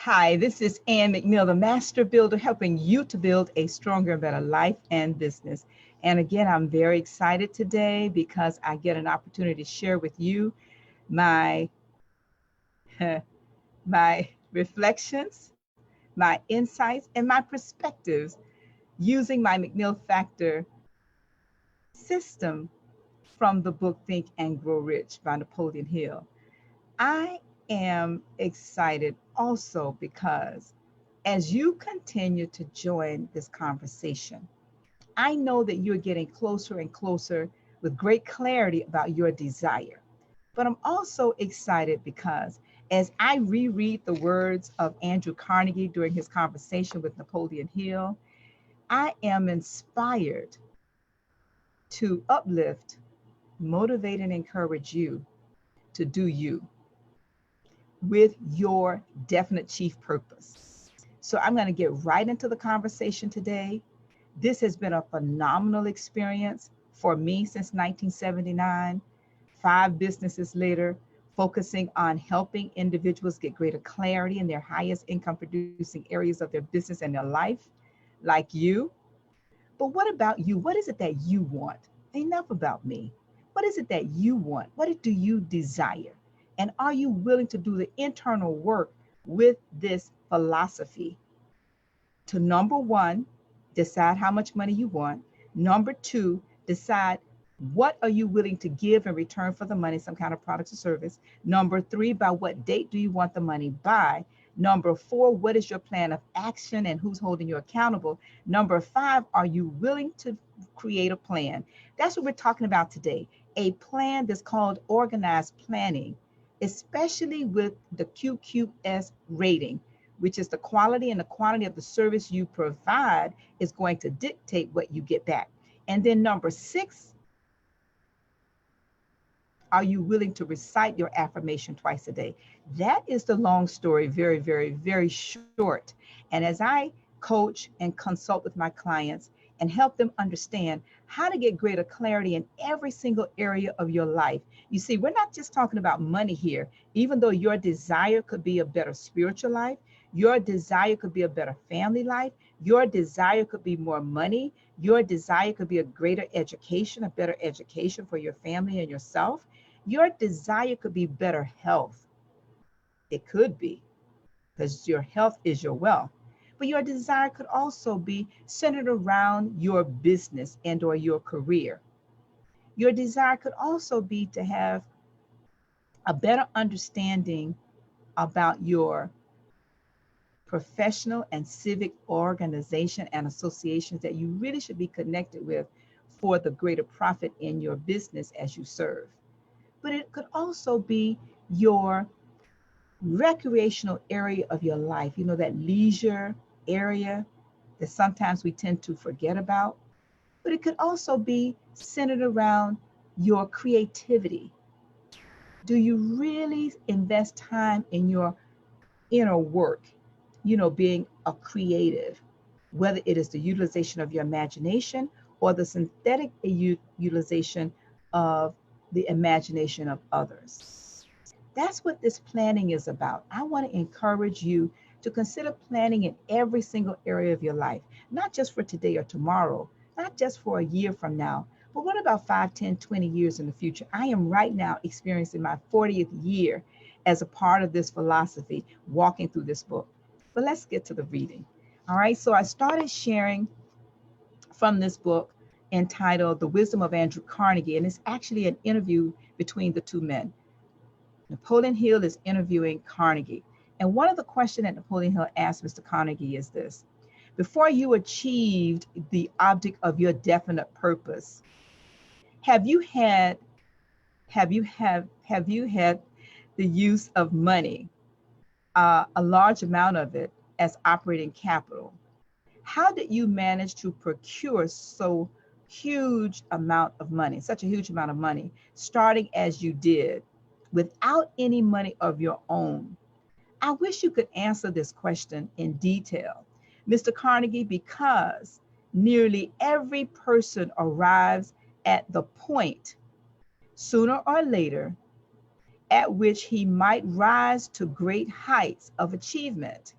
Hi, this is Ann McNeil, the Master Builder, helping you to build a stronger and better life and business. And again, I'm very excited today because I get an opportunity to share with you my, my reflections, my insights, and my perspectives using my McNeil Factor system from the book Think and Grow Rich by Napoleon Hill. I am excited also because as you continue to join this conversation, I know that you're getting closer and closer with great clarity about your desire. But I'm also excited because as I reread the words of Andrew Carnegie during his conversation with Napoleon Hill, I am inspired to uplift, motivate, and encourage you to do you with your definite chief purpose. So I'm going to get right into the conversation today. This has been a phenomenal experience for me since 1979, 5 businesses later, focusing on helping individuals get greater clarity in their highest income producing areas of their business and their life, like you. But what about you? What is it that you want? Enough about me. What is it that you want? What do you desire? And are you willing to do the internal work with this philosophy to, number one, decide how much money you want. Number two, decide what are you willing to give in return for the money, some kind of product or service. Number three, by what date do you want the money by? Number four, what is your plan of action and who's holding you accountable? Number five, are you willing to create a plan? That's what we're talking about today. A plan that's called organized planning, especially with the QQS rating, which is the quality and the quantity of the service you provide is going to dictate what you get back. And then number six, are you willing to recite your affirmation twice a day? That is the long story, very, very, very short. And as I coach and consult with my clients and help them understand how to get greater clarity in every single area of your life. You see, we're not just talking about money here, even though your desire could be a better spiritual life, your desire could be a better family life, your desire could be more money, your desire could be a greater education, a better education for your family and yourself. Your desire could be better health. It could be, because your health is your wealth. But your desire could also be centered around your business and or your career. Your desire could also be to have a better understanding about your professional and civic organization and associations that you really should be connected with for the greater profit in your business as you serve. But it could also be your recreational area of your life, that leisure area that sometimes we tend to forget about. But it could also be centered around your creativity. Do you really invest time in your inner work, being a creative, whether it is the utilization of your imagination or the synthetic utilization of the imagination of others? That's what this planning is about. I want to encourage you to consider planning in every single area of your life, not just for today or tomorrow, not just for a year from now, but what about 5, 10, 20 years in the future? I am right now experiencing my 40th year as a part of this philosophy, walking through this book. But let's get to the reading. All right, so I started sharing from this book entitled The Wisdom of Andrew Carnegie, and it's actually an interview between the two men. Napoleon Hill is interviewing Carnegie. And one of the questions that Napoleon Hill asked Mr. Carnegie is this: before you achieved the object of your definite purpose, have you had the use of money, a large amount of it, as operating capital? How did you manage to procure so huge amount of money, such a huge amount of money, starting as you did, without any money of your own? I wish you could answer this question in detail, Mr. Carnegie, because nearly every person arrives at the point, sooner or later, at which he might rise to great heights of achievement,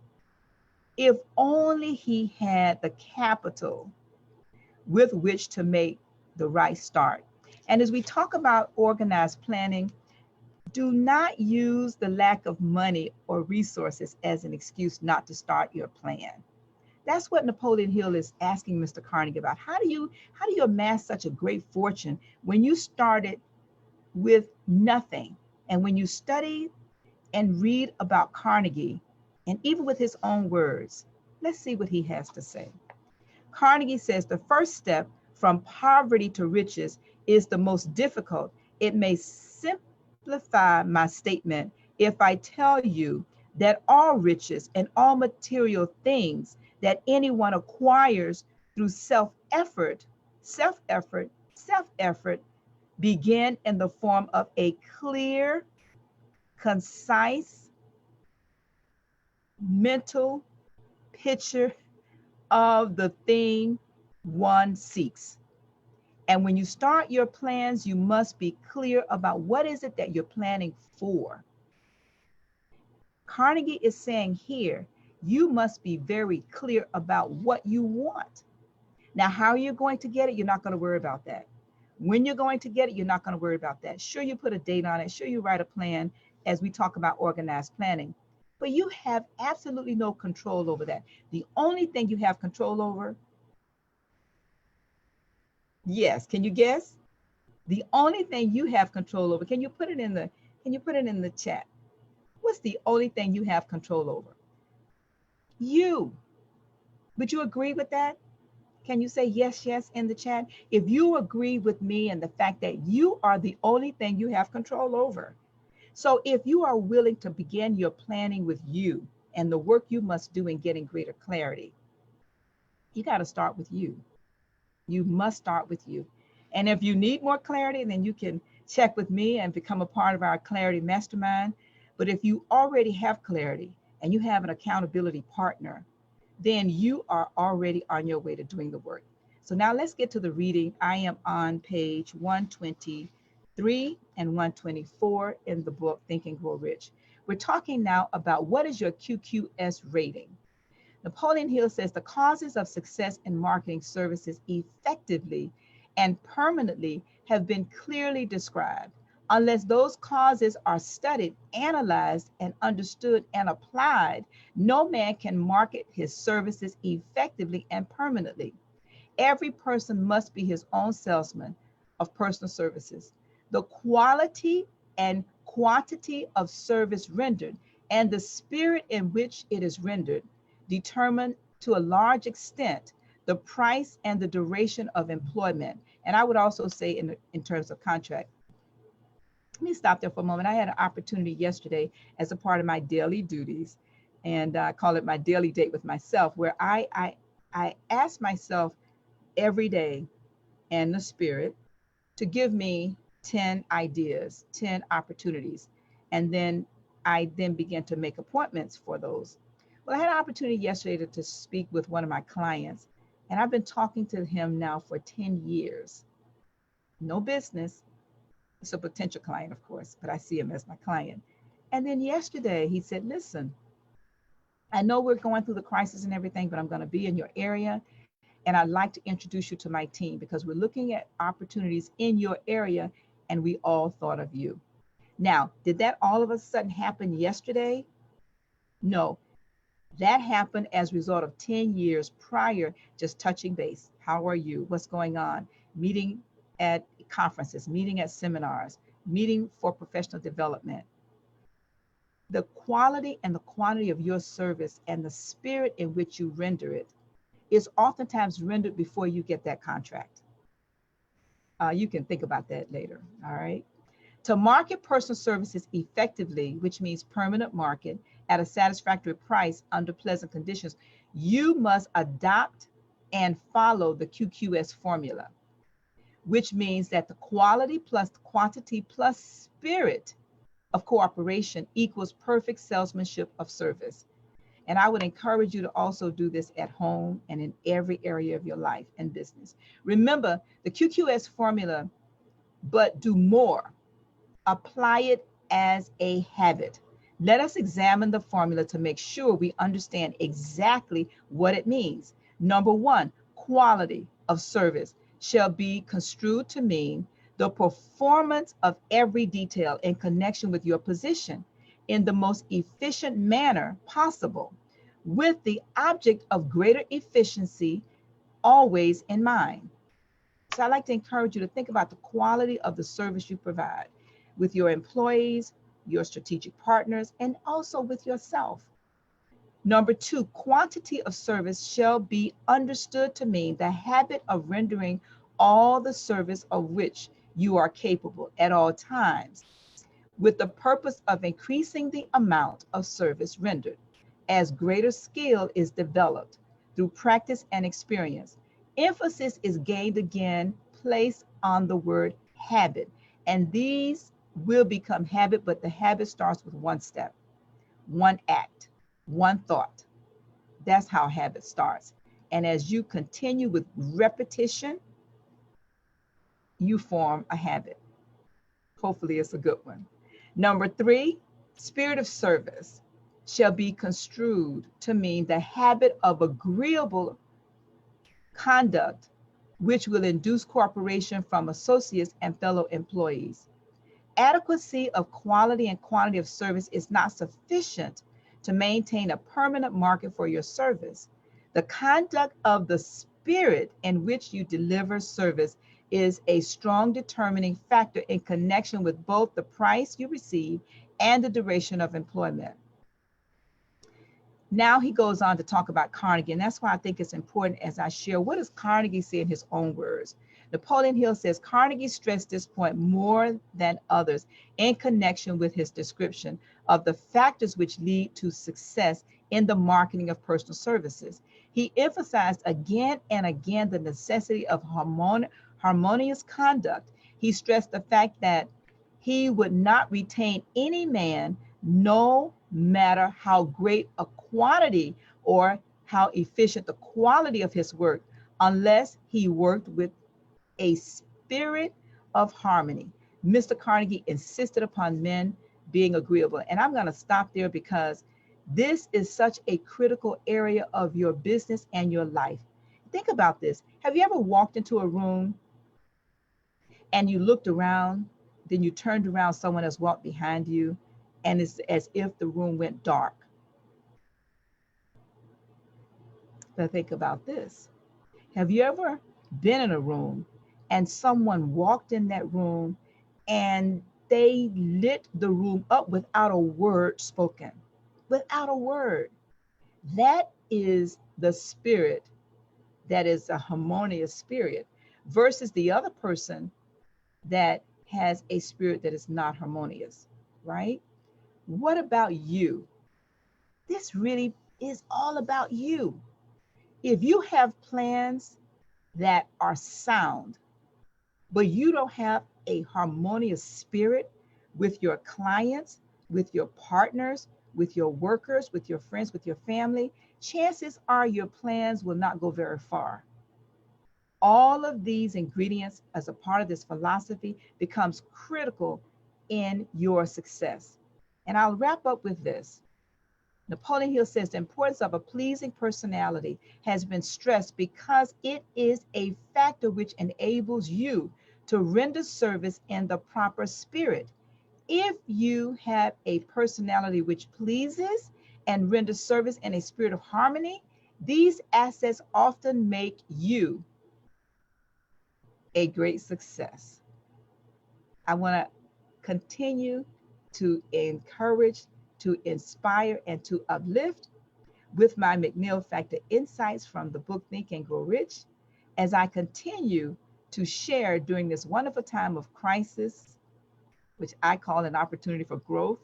if only he had the capital with which to make the right start. And as we talk about organized planning, do not use the lack of money or resources as an excuse not to start your plan. That's what Napoleon Hill is asking Mr. Carnegie about. How do you amass such a great fortune when you started with nothing? And when you study and read about Carnegie, and even with his own words, let's see what he has to say. Carnegie says the first step from poverty to riches is the most difficult. It may simplify my statement if I tell you that all riches and all material things that anyone acquires through self-effort begin in the form of a clear, concise, mental picture of the thing one seeks. And when you start your plans, you must be clear about what is it that you're planning for. Carnegie is saying here, you must be very clear about what you want. Now, how you're going to get it, you're not going to worry about that. When you're going to get it, you're not going to worry about that. Sure, you put a date on it. Sure, you write a plan as we talk about organized planning. But you have absolutely no control over that. The only thing you have control over, yes, can you guess? The only thing you have control over, can you put it in the chat? What's the only thing you have control over? You. Would you agree with that? Can you say yes, yes in the chat? If you agree with me and the fact that you are the only thing you have control over. So if you are willing to begin your planning with you and the work you must do in getting greater clarity, you got to start with you. You must start with you. And if you need more clarity, then you can check with me and become a part of our Clarity Mastermind. But if you already have clarity and you have an accountability partner, then you are already on your way to doing the work. So now let's get to the reading. I am on page 123 and 124 in the book, Think and Grow Rich. We're talking now about what is your QQS rating. Napoleon Hill says the causes of success in marketing services effectively and permanently have been clearly described. Unless those causes are studied, analyzed, and understood and applied, no man can market his services effectively and permanently. Every person must be his own salesman of personal services. The quality and quantity of service rendered and the spirit in which it is rendered determine to a large extent the price and the duration of employment. And I would also say in terms of contract. Let me stop there for a moment. I had an opportunity yesterday as a part of my daily duties, and I call it my daily date with myself, where I ask myself every day and the spirit to give me 10 ideas, 10 opportunities. And then I then begin to make appointments for those. Well, I had an opportunity yesterday to speak with one of my clients, and I've been talking to him now for 10 years. No business. It's a potential client, of course, but I see him as my client. And then yesterday he said, listen, I know we're going through the crisis and everything, but I'm going to be in your area. And I'd like to introduce you to my team because we're looking at opportunities in your area and we all thought of you. Now, did that all of a sudden happen yesterday? No, that happened as a result of 10 years prior, just touching base. How are you? What's going on? Meeting at conferences, meeting at seminars, meeting for professional development. The quality and the quantity of your service and the spirit in which you render it is oftentimes rendered before you get that contract. You can think about that later, all right? To market personal services effectively, which means permanent market at a satisfactory price under pleasant conditions, you must adopt and follow the QQS formula, which means that the quality plus quantity plus spirit of cooperation equals perfect salesmanship of service. And I would encourage you to also do this at home and in every area of your life and business. Remember the QQS formula, but do more. Apply it as a habit. Let us examine the formula to make sure we understand exactly what it means. Number one, quality of service shall be construed to mean the performance of every detail in connection with your position in the most efficient manner possible, with the object of greater efficiency always in mind. So I'd like to encourage you to think about the quality of the service you provide with your employees, your strategic partners, and also with yourself. Number two, quantity of service shall be understood to mean the habit of rendering all the service of which you are capable at all times, with the purpose of increasing the amount of service rendered as greater skill is developed through practice and experience. Emphasis is gained again placed on the word habit, and these will become habit, but the habit starts with one step, one act, one thought. That's how habit starts. And as you continue with repetition, you form a habit. Hopefully, it's a good one. Number three, spirit of service shall be construed to mean the habit of agreeable conduct, which will induce cooperation from associates and fellow employees. Adequacy of quality and quantity of service is not sufficient to maintain a permanent market for your service. The conduct of the spirit in which you deliver service is a strong determining factor in connection with both the price you receive and the duration of employment. Now he goes on to talk about Carnegie, and that's why I think it's important as I share what does Carnegie say in his own words. Napoleon Hill says Carnegie stressed this point more than others in connection with his description of the factors which lead to success in the marketing of personal services. He emphasized again and again the necessity of harmonious conduct. He stressed the fact that he would not retain any man, no matter how great a quantity or how efficient the quality of his work, unless he worked with a spirit of harmony. Mr. Carnegie insisted upon men being agreeable. And I'm going to stop there because this is such a critical area of your business and your life. Think about this. Have you ever walked into a room and you looked around, then you turned around, someone else walked behind you, and it's as if the room went dark? But think about this. Have you ever been in a room and someone walked in that room and they lit the room up without a word spoken? Without a word. That is the spirit that is a harmonious spirit versus the other person that has a spirit that is not harmonious, right? What about you? This really is all about you. If you have plans that are sound, but you don't have a harmonious spirit with your clients, with your partners, with your workers, with your friends, with your family, chances are your plans will not go very far. All of these ingredients as a part of this philosophy becomes critical in your success. And I'll wrap up with this. Napoleon Hill says the importance of a pleasing personality has been stressed because it is a factor which enables you to render service in the proper spirit. If you have a personality which pleases and renders service in a spirit of harmony, these assets often make you a great success. I want to continue to encourage, to inspire, and to uplift with my McNeil Factor insights from the book Think and Grow Rich as I continue to share during this wonderful time of crisis, which I call an opportunity for growth.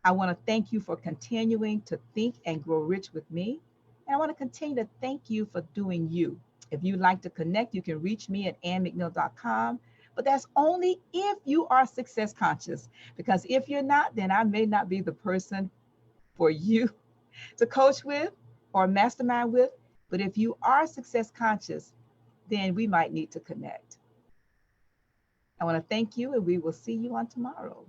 I want to thank you for continuing to think and grow rich with me. And I want to continue to thank you for doing you. If you'd like to connect, you can reach me at annmcneil.com. But that's only if you are success conscious. Because if you're not, then I may not be the person for you to coach with or mastermind with. But if you are success conscious, then we might need to connect. I want to thank you, and we will see you on tomorrow.